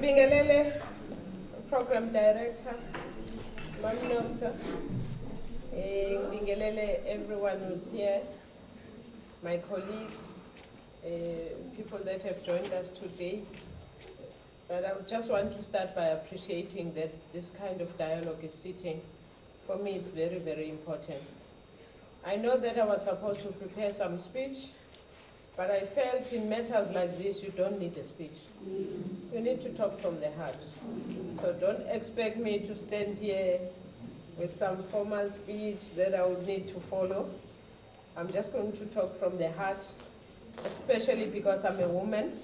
Ngibingelele, Program Director, Mamnomsa. Ngibingelele everyone who's here, my colleagues, people that have joined us today. But I just want to start by appreciating that this kind of dialogue is sitting. For me, it's very, very important. I know that I was supposed to prepare some speech, but I felt in matters like this, you don't need a speech. You need to talk from the heart. So don't expect me to stand here with some formal speech that I would need to follow. I'm just going to talk from the heart, especially because I'm a woman,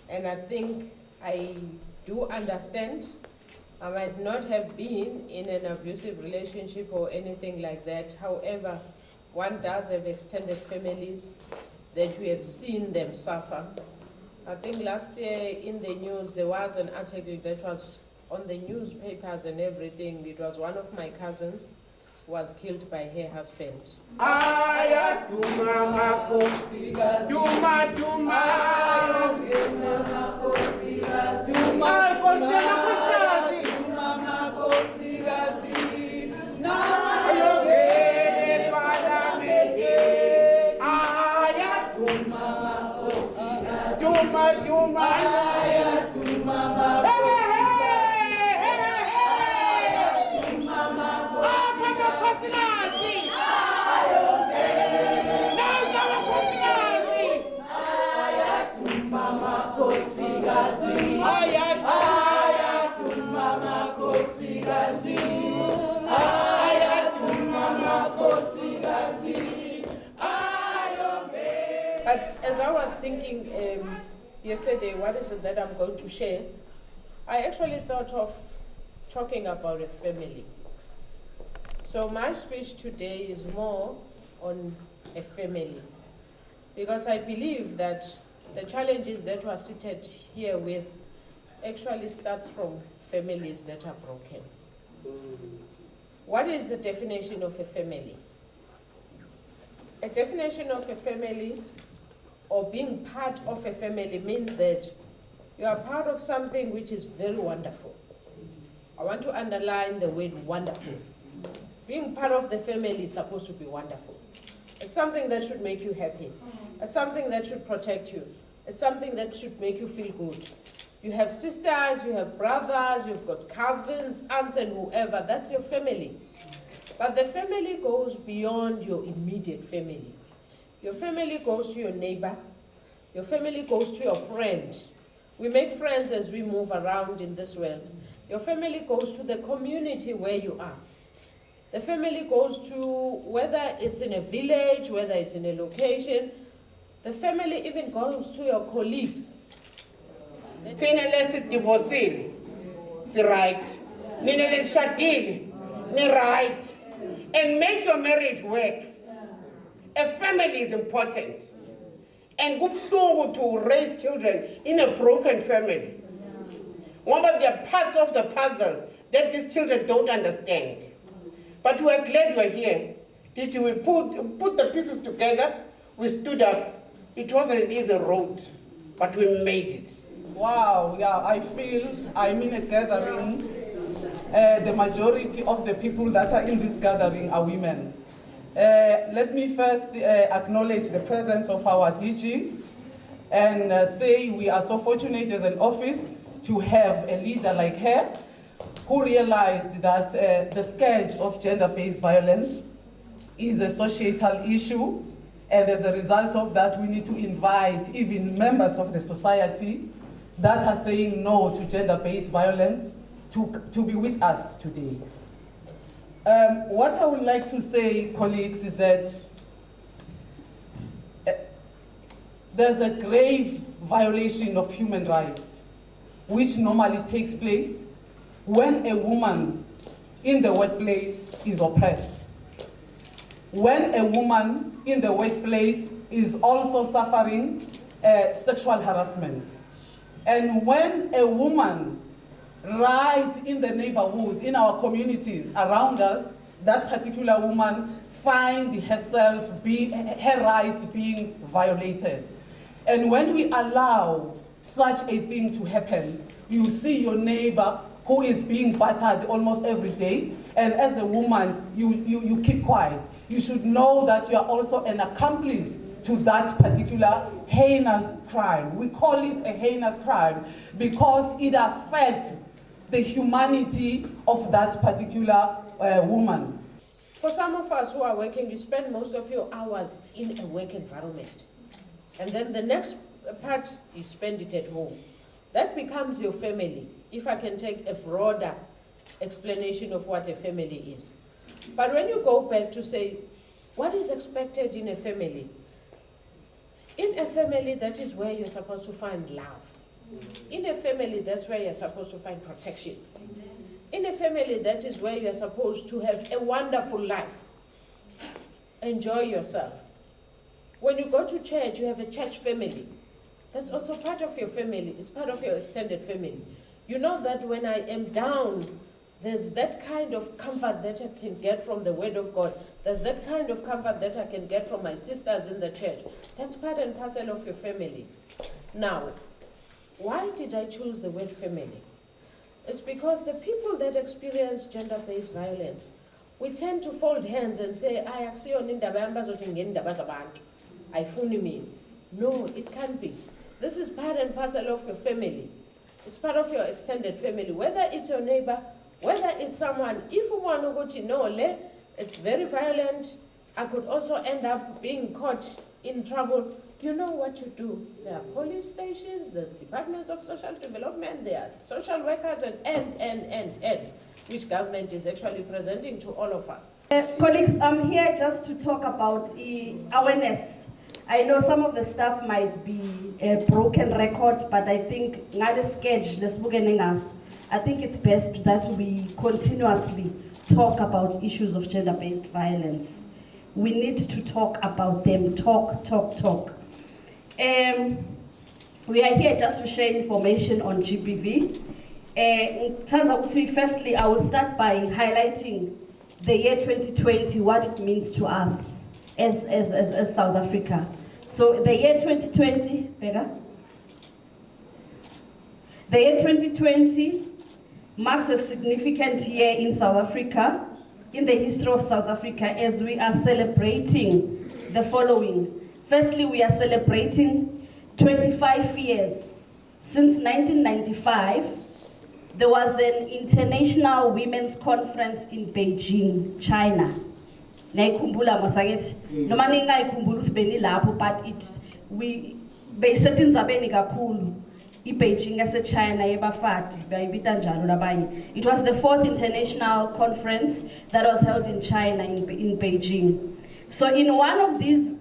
and I think I do understand. I might not have been in an abusive relationship or anything like that. However, one does have extended families that we have seen them suffer. I think last year in the news, there was an article that was on the newspapers and everything. It was one of my cousins who was killed by her husband. Aya duma makosi duma duma duma makosi duma makosi na ayogene palamende aya duma makosi duma duma aya duma makosi But as I was thinking yesterday, what is it that I'm going to share? I actually thought of talking about a family. So my speech today is more on a family, because I believe that the challenges that we're seated here with actually starts from families that are broken. What is the definition of a family? A definition of a family, or being part of a family, means that you are part of something which is very wonderful. I want to underline the word wonderful. Being part of the family is supposed to be wonderful. It's something that should make you happy. It's something that should protect you. It's something that should make you feel good. You have sisters, you have brothers, you've got cousins, aunts, and whoever. That's your family. But the family goes beyond your immediate family. Your family goes to your neighbor. Your family goes to your friend. We make friends as we move around in this world. Your family goes to the community where you are. The family goes to, whether it's in a village, whether it's in a location, the family even goes to your colleagues. Thina lesidivorcile, si right. Nina leshadile, ni right. And make your marriage work. A family is important. And kubuhlungu to raise children in a broken family. But there are parts of the puzzle that these children don't understand. But we're glad we're here. Did we put the pieces together? We stood up. It wasn't an easy road, but we made it. Wow, yeah, I feel I'm in a gathering. The majority of the people that are in this gathering are women. Let me first acknowledge the presence of our DG and say we are so fortunate as an office to have a leader like her who realized that the scourge of gender-based violence is a societal issue, and as a result of that, we need to invite even members of the society that are saying no to gender-based violence to be with us today. What I would like to say, colleagues, is that there's a grave violation of human rights which normally takes place when a woman in the workplace is oppressed. When a woman in the workplace is also suffering sexual harassment. And when a woman right in the neighborhood, in our communities around us, that particular woman finds herself, her rights being violated. And when we allow such a thing to happen. You see your neighbor who is being battered almost every day, and as a woman, you keep quiet. You should know that you are also an accomplice to that particular heinous crime. We call it a heinous crime because it affects the humanity of that particular woman. For some of us who are working, you spend most of your hours in a work environment. And then the next part, you spend it at home. That becomes your family, if I can take a broader explanation of what a family is. But when you go back to say, what is expected in a family? In a family, that is where you're supposed to find love. In a family, that's where you're supposed to find protection. In a family, that is where you're supposed to have a wonderful life. Enjoy yourself. When you go to church, you have a church family. That's also part of your family. It's part of your extended family. You know that when I am down, there's that kind of comfort that I can get from the Word of God. There's that kind of comfort that I can get from my sisters in the church. That's part and parcel of your family. Now, why did I choose the word family? It's because the people that experience gender-based violence, we tend to fold hands and say, ayifuni mina. No, it can't be. This is part and parcel of your family. It's part of your extended family. Whether it's your neighbor, whether it's someone, if you want to go to know, it's very violent, I could also end up being caught in trouble. You know what to do. There are police stations, there's departments of social development, there are social workers, and which government is actually presenting to all of us. Colleagues, I'm here just to talk about awareness. I know some of the stuff might be a broken record, but I think I think it's best that we continuously talk about issues of gender-based violence. We need to talk about them, talk. We are here just to share information on GBV. Firstly, I will start by highlighting the year 2020, what it means to us as South Africa. So the year 2020, Vega? The year 2020 marks a significant year in South Africa, in the history of South Africa, as we are celebrating the following. Firstly, we are celebrating 25 years. Since 1995, there was an International Women's Conference in Beijing, China. Naikumbula masaget. Noma ningayikhumbula usibeni lapho, but we beyisetting zabeni kakhulu. Beijing China It was the 4th international conference that was held in China in Beijing. So in one of these,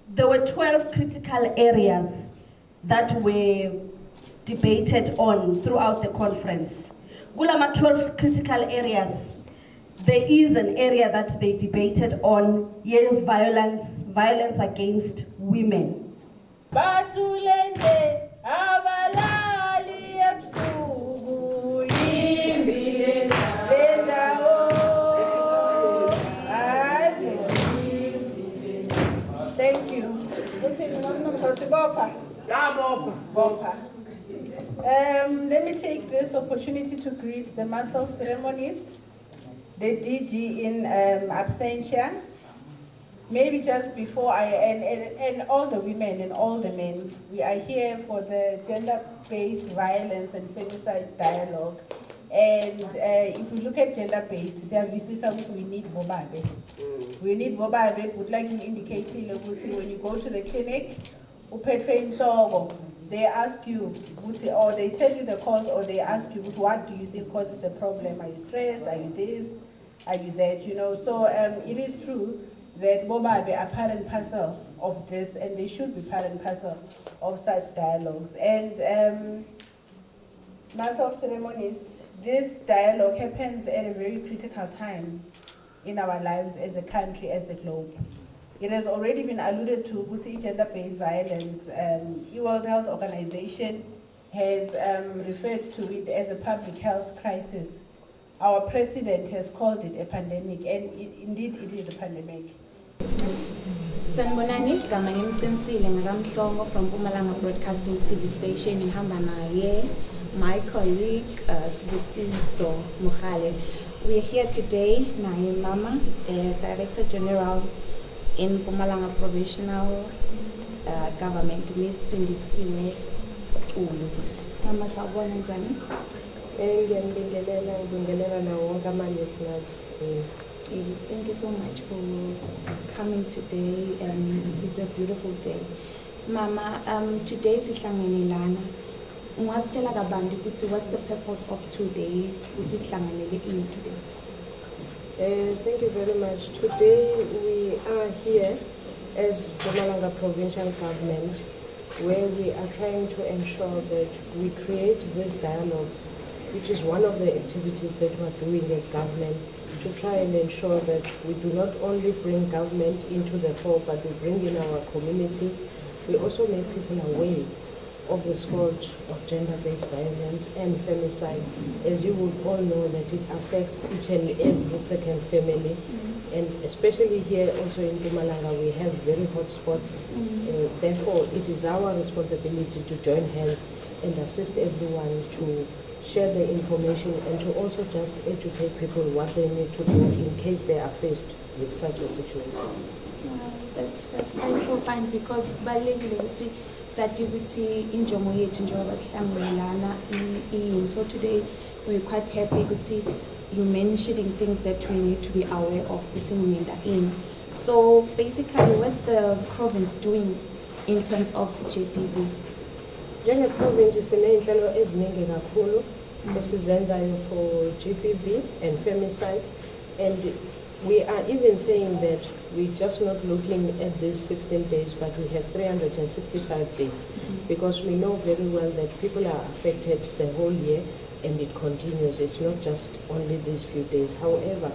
there were 12 critical areas that were debated on throughout the conference. Gulama 12 critical areas. There is an area that they debated on, violence against women. Batulende abalali ebusuku imbile lendawo. Thank you. Let me take this opportunity to greet the Master of Ceremonies, the DG in absentia. Maybe just before and all the women and all the men, we are here for the gender-based violence and femicide dialogue. And if we look at gender-based services, we need bobabe. We need bobabe, but like you indicated, when you go to the clinic, they ask you, or they tell you the cause, or they ask you, what do you think causes the problem? Are you stressed? Are you this? Are you that? You know, so it is true that bobabe are part and parcel of this, and they should be part and parcel of such dialogues. And Master of Ceremonies, this dialogue happens at a very critical time in our lives as a country, as the globe. It has already been alluded to, gender-based violence. The World Health Organization has referred to it as a public health crisis. Our president has called it a pandemic, and indeed it is a pandemic. Sanibonani, igama ngimqinisile ngakamhlongo from Mpumalanga Broadcasting TV station ngihamba naye my colleague Sibusiso Mukhale. We are here today naye Mama, Director General in Mpumalanga Provisional Government, Miss Sindisiwe Ulu. Mama, sawubona njani? Ngiyambingelela na wonke ama-listeners. Yes, thank you so much for coming today, and it's a beautiful day. Mama, today sihlangene lana. Ungasitshela kabanzi ukuthi what's the purpose of today? Ukuthi sihlanganele ini today? Thank you very much. Today we are here as Mpumalanga Provincial Government, where we are trying to ensure that we create these dialogues, which is one of the activities that we are doing as government, to try and ensure that we do not only bring government into the fore, but we bring in our communities. We also make people aware of the scourge of gender-based violence and femicide. As you would all know, that it affects each and every second family. And especially here also in Mpumalanga, we have very hot spots. Therefore, it is our responsibility to join hands and assist everyone to share the information and to also just educate people what they need to do in case they are faced with such a situation. That's quite fine, because balekile ukuthi sathi ukuthi injongo yethu njengoba sihlangene lana ini. So today we're quite happy ukuthi you mentioning things that we need to be aware of within in. So basically, what's the province doing in terms of JPV? Njenge-province siney'nhlelo eziningi kakhulu esizenzayo for GPV and femicide, and we are even saying that we're just not looking at these 16 days, but we have 365 days, because we know very well that people are affected the whole year and it continues. It's not just only these few days. However,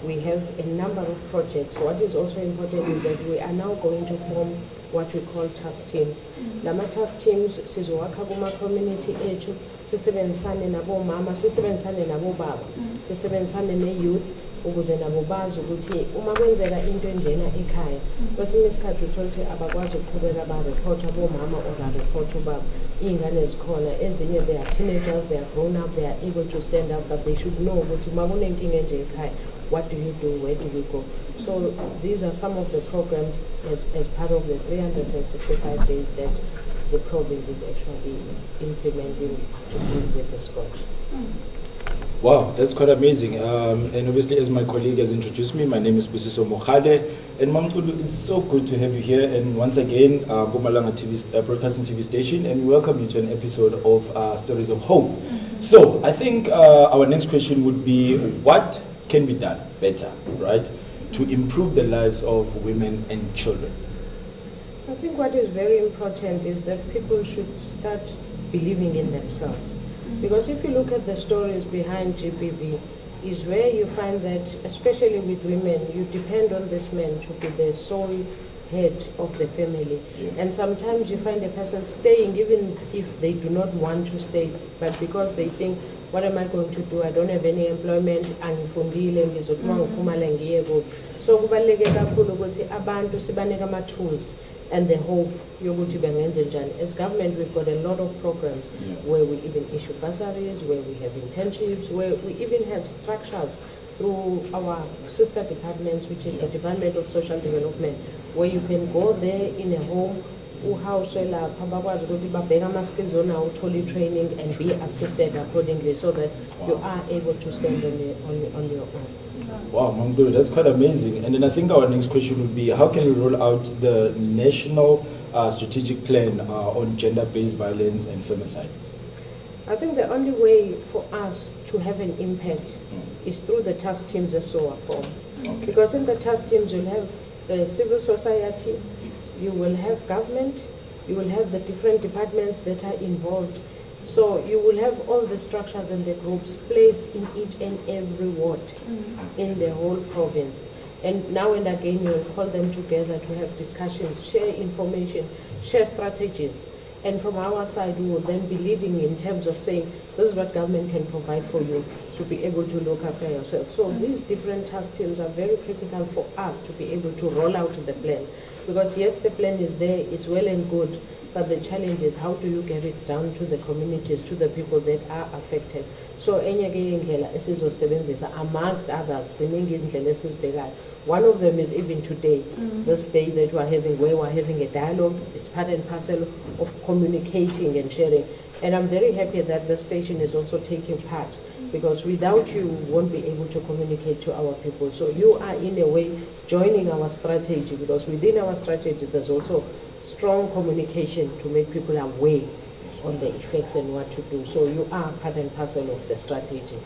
we have a number of projects. What is also important is that we are now going to form what we call task teams. Lama task teams sizowakha kuma-community ethu, sisebenzisane nabo mama, sisebenzisane nabo baba, sisebenzisane ne-youth, ukuze nabo bazi ukuthi uma kwenzeka into enjena ekhaya, kwesinye isikhathi uthola ukuthi abakwazi ukuqhubeka ba-report abomama or ba-report ubaba. Iy'ngane zikhona, ezinye they are teenagers, they are grown up, they are able to stand up, but they should know ukuthi uma kunenkinga enje ekhaya, what do you do, where do we go? So these are some of the programs as part of the 365 days that the province is actually implementing to deal with the scourge. Wow, that's quite amazing. And obviously, as my colleague has introduced me, my name is Sibusiso Mukhale. And Mamtulu, it's so good to have you here. And once again, Mpumalanga TV, Broadcasting TV station, and we welcome you to an episode of Stories of Hope. So I think our next question would be, what can be done better, right, to improve the lives of women and children? I think what is very important is that people should start believing in themselves. Because if you look at the stories behind GPV, is where you find that, especially with women, you depend on this man to be the sole head of the family. And sometimes you find a person staying even if they do not want to stay, but because they think, what am I going to do? I don't have any employment, angifundile ngizothuma ngiphumala ngiye kuphi. So kubaluleke kakhulu ukuthi abantu sibanike ama-tools and the hope yokuthi bengenze njani. As government, we've got a lot of programs where we even issue bursaries, where we have internships, where we even have structures through our sister departments, which is the Department of Social Development, where you can go there in a home, lapha bakwazi ukuthi babheke ama-skills onawo, uthole training and be assisted accordingly, so that you are able to stand on your own. Wow, Mamdulu, that's quite amazing. And then I think our next question would be, how can we roll out the national strategic plan on gender-based violence and femicide? I think the only way for us to have an impact is through the task teams as so are formed. Because in the task teams you'll have civil society, you will have government, you will have the different departments that are involved. So you will have all the structures and the groups placed in each and every ward in the whole province. And now and again, you will call them together to have discussions, share information, share strategies. And from our side, we will then be leading in terms of saying, this is what government can provide for you to be able to look after yourself. So these different task teams are very critical for us to be able to roll out the plan. Because yes, the plan is there, it's well and good, but the challenge is how do you get it down to the communities, to the people that are affected. So amongst others, one of them is even today, this day that we're having, where we're having a dialogue. It's part and parcel of communicating and sharing. And I'm very happy that the station is also taking part, because without you, we won't be able to communicate to our people. So you are in a way joining our strategy, because within our strategy there's also strong communication to make people aware on the effects and what to do. So you are part and parcel of the strategy.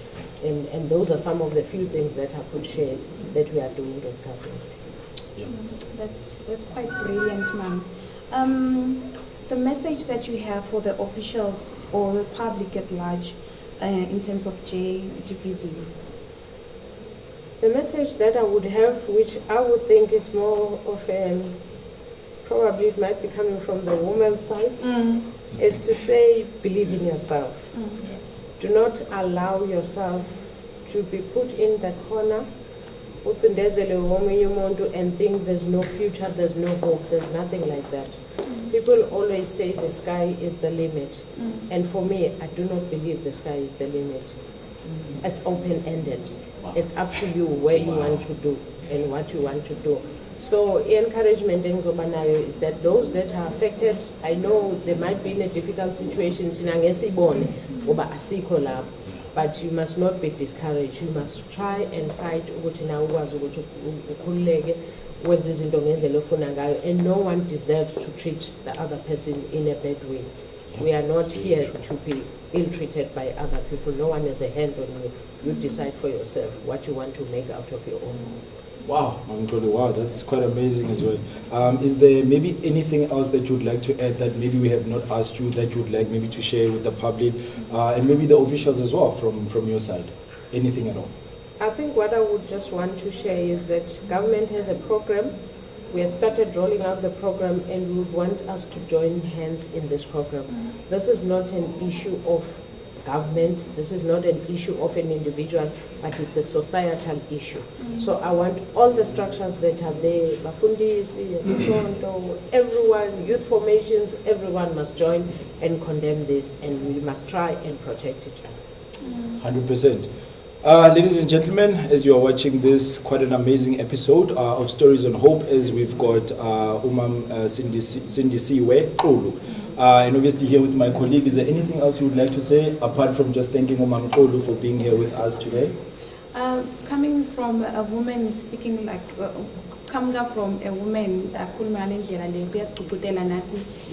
And those are some of the few things that I could share that we are doing as government. Yeah. That's quite brilliant, ma'am. The message that you have for the officials or the public at large in terms of GPV? The message that I would have, which I would think is more of probably it might be coming from the woman's side, is to say, believe in yourself. Do not allow yourself to be put in the corner and think there's no future, there's no hope, there's nothing like that. People always say the sky is the limit. And for me, I do not believe the sky is the limit. It's open-ended. It's up to you where you want to do and what you want to do. So encouragement is that those that are affected, I know they might be in a difficult situation, but you must not be discouraged. You must try and fight, and no one deserves to treat the other person in a bad way. We are not here to be ill-treated by other people. No one has a hand on you. You decide for yourself what you want to make out of your own. Wow, wow, that's quite amazing as well. Is there maybe anything else that you'd like to add that maybe we have not asked you that you'd like maybe to share with the public and maybe the officials as well from your side? Anything at all? I think what I would just want to share is that government has a program. We have started rolling out the program, and we would want us to join hands in this program. This is not an issue of government, this is not an issue of an individual, but it's a societal issue. So I want all the structures that are there, Bafundisi, everyone, youth formations, everyone must join and condemn this, and we must try and protect each other. 100%. Ladies and gentlemen, as you are watching this, quite an amazing episode of Stories on Hope, as we've got Sindisiwe Olu. And obviously here with my colleague, is there anything else you would like to say, apart from just thanking Umam Olu for being here with us today? Coming from a woman speaking like, coming up from a woman,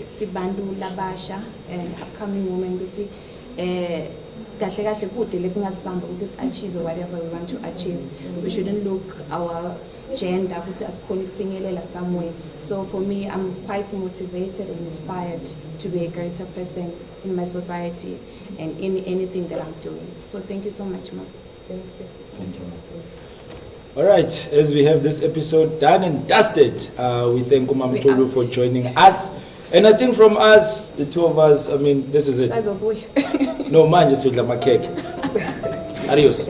Sibandu Labasha, and upcoming woman, achieve whatever we want to achieve. We shouldn't look our gender as somewhere. So for me, I'm quite motivated and inspired to be a greater person in my society and in anything that I'm doing. So thank you so much, ma'am. Thank you. Thank you. All right, as we have this episode done and dusted, we thank Umam Tulu for joining us. And I think from us, the two of us, I mean, this is it. Size of boy. No, man, just with my cake. Adios.